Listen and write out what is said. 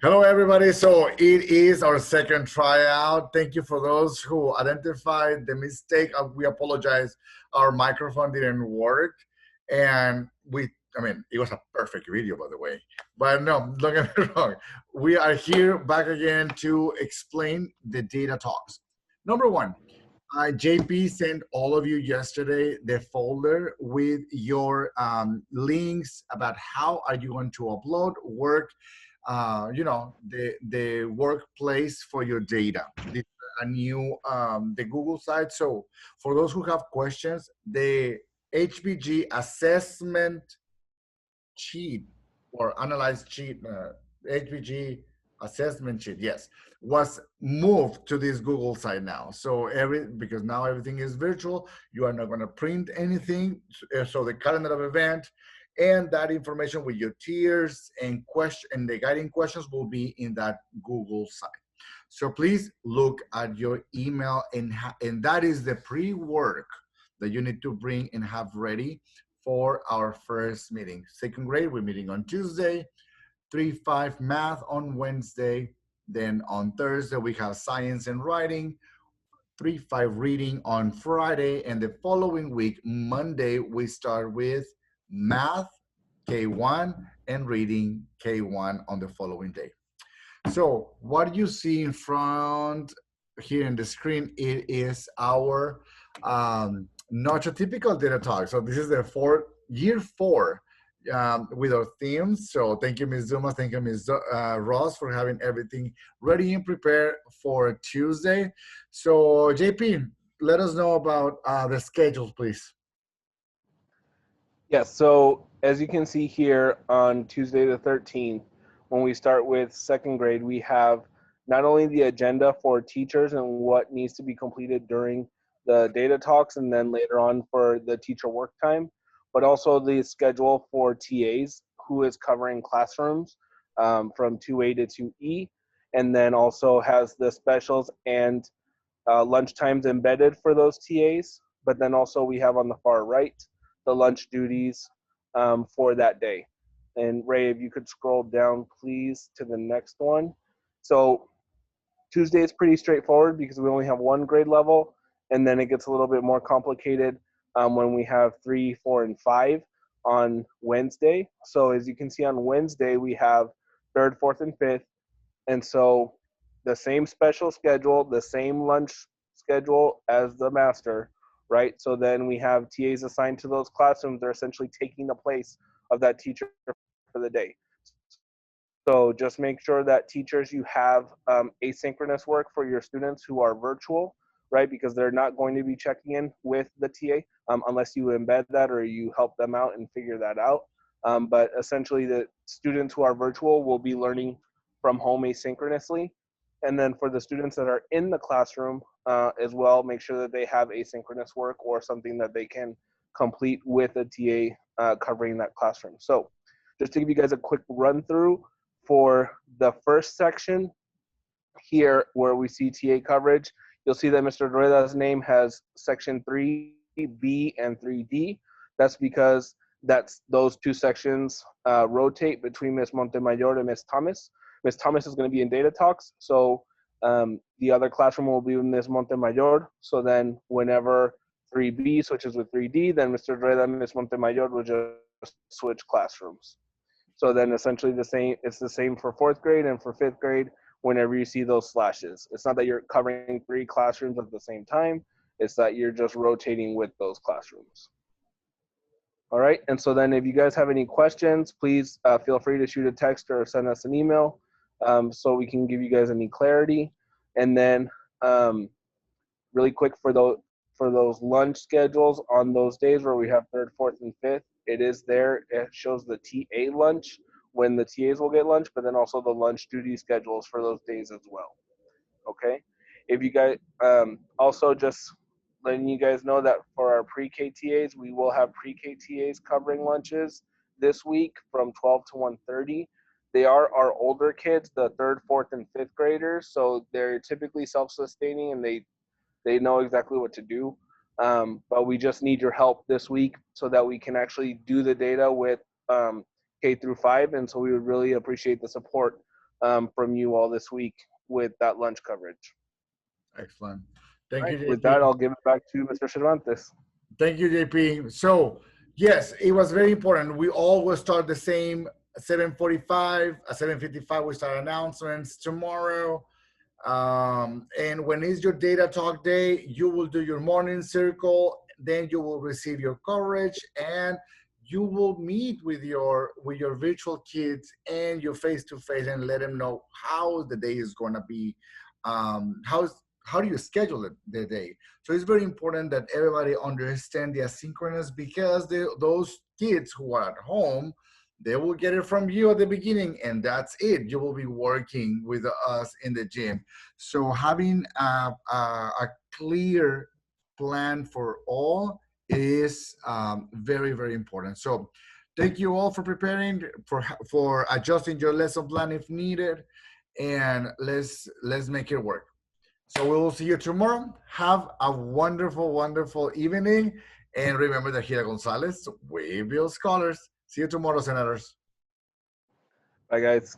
Hello, everybody. So it is our second tryout. Thank you for those who identified the mistake. We apologize. Our microphone didn't work. And it was a perfect video, by the way. But no, don't get me wrong. We are here back again to explain the data talks. Number one, JP sent all of you yesterday the folder with your links about how are you going to upload work, the workplace for your data. This is a new the Google site. So for those who have questions, the HBG assessment sheet or analyze sheet, HBG assessment sheet, yes, was moved to this Google site now. So because now everything is virtual, you are not going to print anything. So the calendar of event and that information with your tiers and the guiding questions will be in that Google site. So please look at your email, and that is the pre-work that you need to bring and have ready for our first meeting. Second grade, we're meeting on Tuesday, 3-5 math on Wednesday. Then on Thursday, we have science and writing, 3-5 reading on Friday. And the following week, Monday, we start with math, K1, and reading, K1 on the following day. So what you see in front here in the screen, it is our not a typical data talk. So this is the year four with our themes. So thank you, Ms. Zuma. Thank you, Ms. Ross, for having everything ready and prepared for Tuesday. So JP, let us know about the schedules, please. Yes, so as you can see here on Tuesday the 13th, when we start with second grade, we have not only the agenda for teachers and what needs to be completed during the data talks and then later on for the teacher work time, but also the schedule for TAs, who is covering classrooms from 2A to 2E, and then also has the specials and lunch times embedded for those TAs. But then also we have on the far right, the lunch duties for that day. And Ray, if you could scroll down, please, to the next one. So Tuesday is pretty straightforward because we only have one grade level, and then it gets a little bit more complicated when we have 3, 4, and 5 on Wednesday. So as you can see on Wednesday, we have 3rd, 4th, and 5th. And so the same special schedule, the same lunch schedule as the master, right? So then we have TAs assigned to those classrooms. They're essentially taking the place of that teacher for the day. So just make sure that teachers, you have asynchronous work for your students who are virtual, right? Because they're not going to be checking in with the TA unless you embed that or you help them out and figure that out. But essentially the students who are virtual will be learning from home asynchronously. And then for the students that are in the classroom as well, make sure that they have asynchronous work or something that they can complete with a TA covering that classroom. So just to give you guys a quick run through for the first section here where we see TA coverage, you'll see that Mr. Rueda's name has section 3B and 3D. That's because those two sections rotate between Ms. Montemayor and Ms. Thomas. Ms. Thomas is going to be in data talks, so the other classroom will be with Ms. Montemayor. So then whenever 3B switches with 3D, then Mr. Rueda and Ms. Montemayor will just switch classrooms. So then essentially it's the same for 4th grade and for 5th grade whenever you see those slashes. It's not that you're covering 3 classrooms at the same time, it's that you're just rotating with those classrooms. All right, and so then if you guys have any questions, please feel free to shoot a text or send us an email so we can give you guys any clarity. And then really quick for those lunch schedules on those days where we have 3rd, 4th, and 5th, it is there. It shows the TA lunch when the TAs will get lunch, but then also the lunch duty schedules for those days as well. Okay, if you guys also just letting you guys know that for our pre-K TAs, we will have pre-K TAs covering lunches this week from 12 to 1:30. They are our older kids, the 3rd, 4th, and 5th graders, so they're typically self-sustaining and they know exactly what to do. But we just need your help this week so that we can actually do the data with K through 5, and so we would really appreciate the support from you all this week with that lunch coverage. Excellent. All Thank right, you, with JP. that, I'll give it back to Mr. Cervantes. Thank you, JP. So, yes, it was very important. We all will start the same 7:45. At 7:55, we start announcements tomorrow. And when it's your data talk day, you will do your morning circle, then you will receive your coverage, and you will meet with your virtual kids and your face to face and let them know how the day is going to be. How do you schedule the day? So it's very important that everybody understand the asynchronous, because those kids who are at home, they will get it from you at the beginning, and that's it. You will be working with us in the gym. So having a clear plan for all is very, very important. So thank you all for preparing, for adjusting your lesson plan if needed, and let's make it work. So we will see you tomorrow. Have a wonderful, wonderful evening. And remember that Gira Gonzalez, we build scholars. See you tomorrow, senators. Bye, guys.